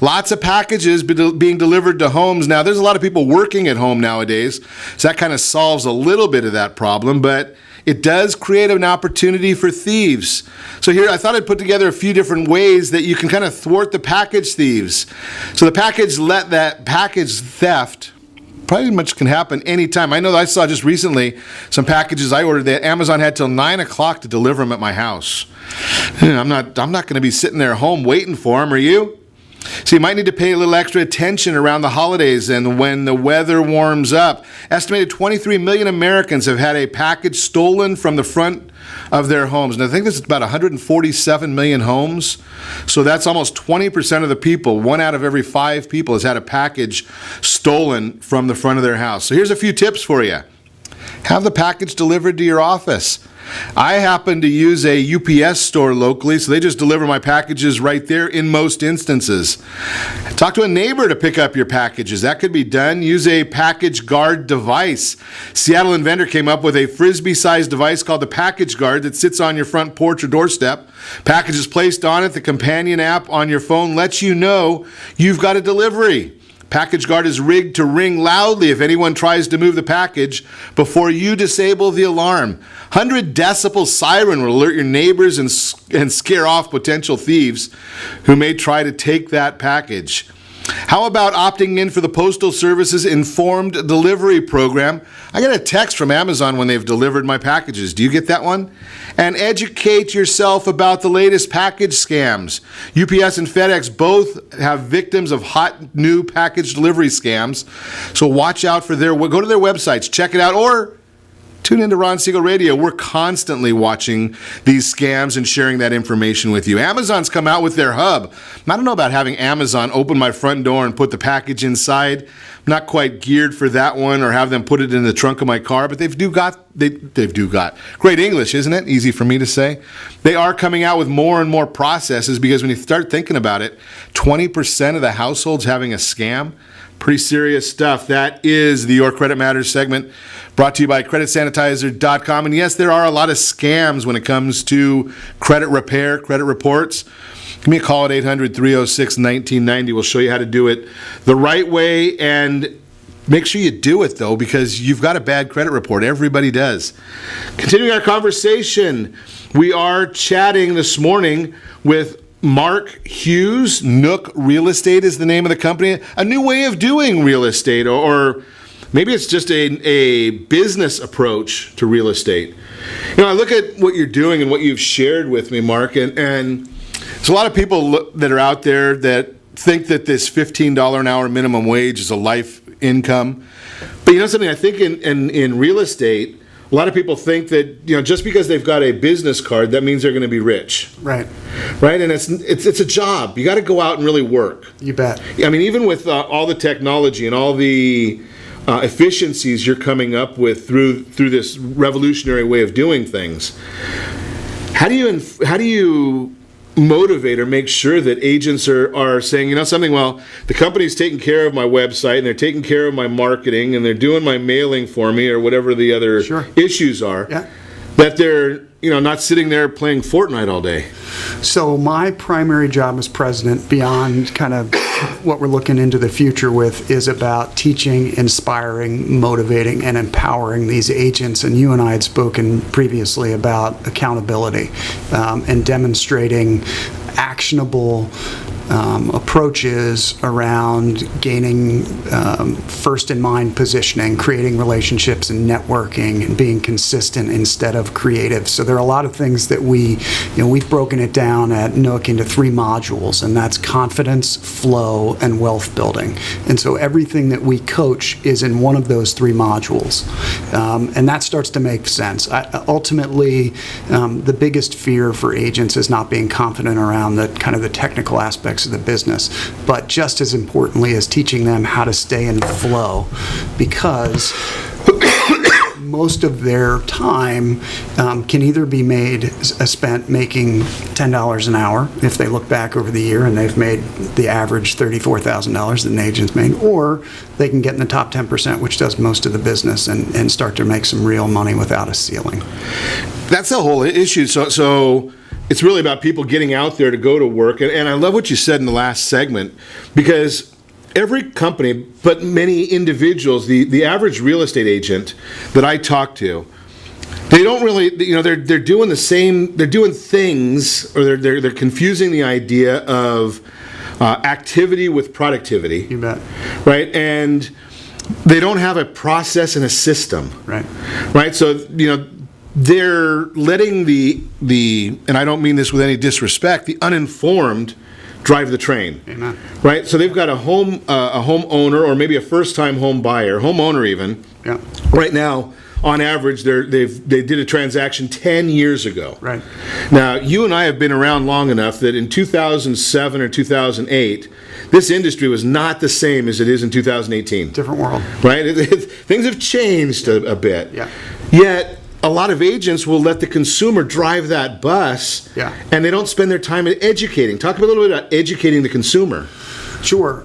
lots of packages being delivered to homes. Now, there's a lot of people working at home nowadays, so that kind of solves a little bit of that problem, but it does create an opportunity for thieves. So here, I thought I'd put together a few different ways that you can kind of thwart the package thieves. So the package theft pretty much can happen anytime. I know that I saw just recently some packages I ordered that Amazon had till 9 o'clock to deliver them at my house. I'm not going to be sitting there home waiting for them, are you? So you might need to pay a little extra attention around the holidays and when the weather warms up. Estimated 23 million Americans have had a package stolen from the front of their homes. And I think this is about 147 million homes. So that's almost 20% of the people. 1 out of every 5 people has had a package stolen from the front of their house. So here's a few tips for you. Have the package delivered to your office. I happen to use a UPS store locally, so they just deliver my packages right there in most instances. Talk to a neighbor to pick up your packages. That could be done. Use a package guard device. Seattle inventor came up with a frisbee-sized device called the package guard that sits on your front porch or doorstep. Package is placed on it. The companion app on your phone lets you know you've got a delivery. Package guard is rigged to ring loudly if anyone tries to move the package before you disable the alarm. 100 decibel siren will alert your neighbors and scare off potential thieves who may try to take that package. How about opting in for the Postal Service's Informed Delivery Program? I get a text from Amazon when they've delivered my packages. Do you get that one? And educate yourself about the latest package scams. UPS and FedEx both have victims of hot new package delivery scams. So watch out for go to their websites, check it out, or tune into Ron Siegel Radio. We're constantly watching these scams and sharing that information with you. Amazon's come out with their hub. I don't know about having Amazon open my front door and put the package inside. I'm not quite geared for that one, or have them put it in the trunk of my car, but they've got great English, isn't it? Easy for me to say. They are coming out with more and more processes, because when you start thinking about it, 20% of the households having a scam. Pretty serious stuff. That is the Your Credit Matters segment, brought to you by CreditSanitizer.com. And yes, there are a lot of scams when it comes to credit repair, credit reports. Give me a call at 800-306-1990. We'll show you how to do it the right way, and make sure you do it, though, because you've got a bad credit report. Everybody does. Continuing our conversation, we are chatting this morning with Mark Hughes. Nook Real Estate is the name of the company. A new way of doing real estate, or maybe it's just a business approach to real estate. I look at what you're doing and what you've shared with me, Mark, and there's a lot of people that are out there that think that this $15 an hour minimum wage is a life income. But something, I think in real estate, a lot of people think that just because they've got a business card, that means they're going to be rich. Right. And it's a job. You got to go out and really work. You bet. I mean, even with all the technology and all the efficiencies you're coming up with through this revolutionary way of doing things, how do you motivate or make sure that agents are saying, something, well, the company's taking care of my website and they're taking care of my marketing and they're doing my mailing for me or whatever the other issues are, that they're not sitting there playing Fortnite all day? So my primary job as president, beyond kind of what we're looking into the future with, is about teaching, inspiring, motivating, and empowering these agents. And you and I had spoken previously about accountability and demonstrating actionable approaches around gaining first-in-mind positioning, creating relationships and networking, and being consistent instead of creative. So there are a lot of things that we've broken it down at Nook into 3 modules, and that's confidence, flow, and wealth building. And so everything that we coach is in one of those 3 modules. And that starts to make sense. Ultimately, the biggest fear for agents is not being confident around the technical aspects of the business, but just as importantly is teaching them how to stay in flow, because most of their time can either be spent making $10 an hour if they look back over the year and they've made the average $34,000 that an agent's made, or they can get in the top 10%, which does most of the business, and start to make some real money without a ceiling. That's the whole issue. So it's really about people getting out there to go to work. And I love what you said in the last segment, because every company, but many individuals, the average real estate agent that I talk to, they don't really, they're doing the same, they're doing things, or they're confusing the idea of activity with productivity. You bet. Right? And they don't have a process and a system. Right? So, they're letting the and I don't mean this with any disrespect, the uninformed drive the train. Amen. Right? So they've got a homeowner, or maybe a first-time home buyer, homeowner even. Yeah. Right now, on average, they did a transaction 10 years ago. Right. Now, you and I have been around long enough that in 2007 or 2008, this industry was not the same as it is in 2018. Different world. Right? Things have changed a bit. Yeah. Yet, a lot of agents will let the consumer drive that bus, and they don't spend their time educating. Talk a little bit about educating the consumer. Sure.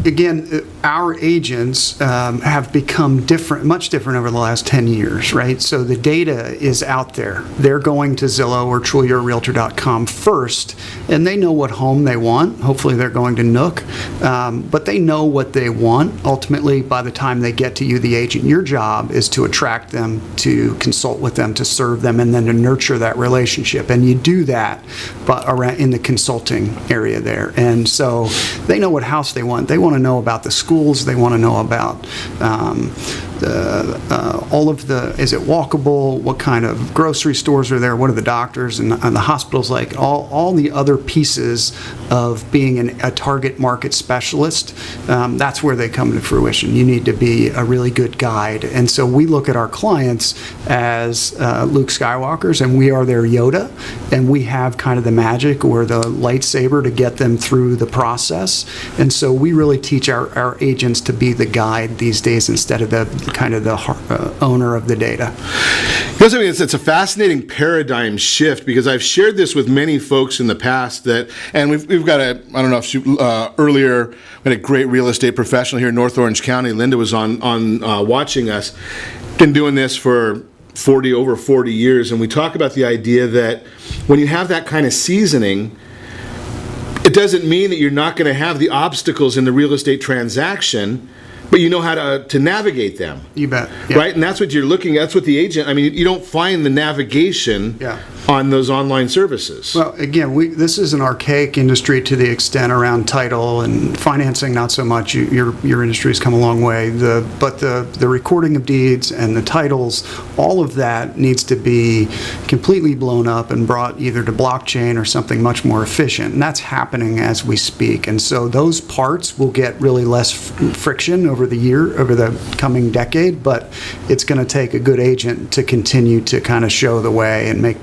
Again, our agents have become much different over the last 10 years, right? So the data is out there. They're going to Zillow or TrulyOrRealtor.com first, and they know what home they want. Hopefully they're going to Nook, but they know what they want. Ultimately, by the time they get to you, the agent, your job is to attract them, to consult with them, to serve them, and then to nurture that relationship. And you do that in the consulting area there. And so they know what house they want. They want to know about the schools. They want to know about all of is it walkable? What kind of grocery stores are there? What are the doctors and the hospitals like? All the other pieces of being a target market specialist, that's where they come to fruition. You need to be a really good guide. And so we look at our clients as Luke Skywalkers, and we are their Yoda, and we have kind of the magic or the lightsaber to get them through the process. And so we really teach our agents to be the guide these days instead of the owner of the data. It's a fascinating paradigm shift, because I've shared this with many folks in the past and we've got earlier, we had a great real estate professional here in North Orange County. Linda was on watching us. Been doing this for over 40 years, and we talk about the idea that when you have that kind of seasoning, it doesn't mean that you're not going to have the obstacles in the real estate transaction, But you know how to navigate them. You bet. Yeah. Right? And that's what you're looking at. That's what the agent, I mean, you don't find the navigation on those online services. Well, again, this is an archaic industry to the extent around title and financing, not so much. Your industry's come a long way. But the recording of deeds and the titles, all of that needs to be completely blown up and brought either to blockchain or something much more efficient. And that's happening as we speak. And so those parts will get really less friction over the coming decade, but it's going to take a good agent to continue to kind of show the way and make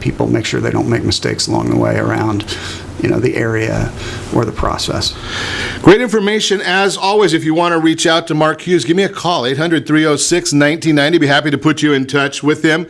sure they don't make mistakes along the way around the area or the process. Great information as always. If you want to reach out to Mark Hughes, give me a call, 800-306-1990. Be happy to put you in touch with him.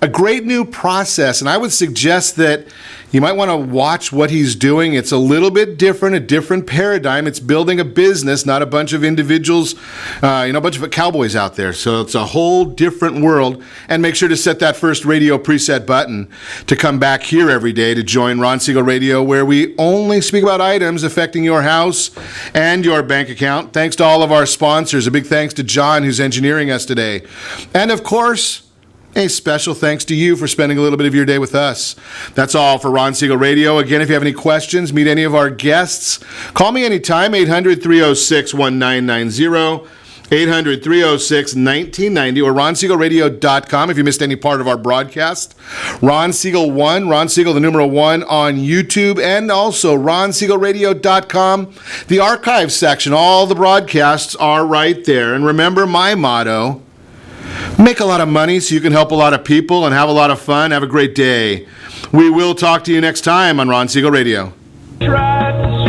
A great new process, and I would suggest that you might want to watch what he's doing. It's a little bit different, a different paradigm. It's building a business, not a bunch of individuals, a bunch of cowboys out there. So it's a whole different world. And make sure to set that first radio preset button to come back here every day to join Ron Siegel Radio, where we only speak about items affecting your house and your bank account. Thanks to all of our sponsors. A big thanks to John, who's engineering us today. And of course, a special thanks to you for spending a little bit of your day with us. That's all for Ron Siegel Radio. Again, if you have any questions, meet any of our guests, call me anytime, 800-306-1990, 800-306-1990, or ronsiegelradio.com if you missed any part of our broadcast. Ron Siegel 1, Ron Siegel, the numeral 1 on YouTube, and also ronsiegelradio.com. The archive section, all the broadcasts are right there. And remember my motto: make a lot of money so you can help a lot of people and have a lot of fun. Have a great day. We will talk to you next time on Ron Siegel Radio. Tried to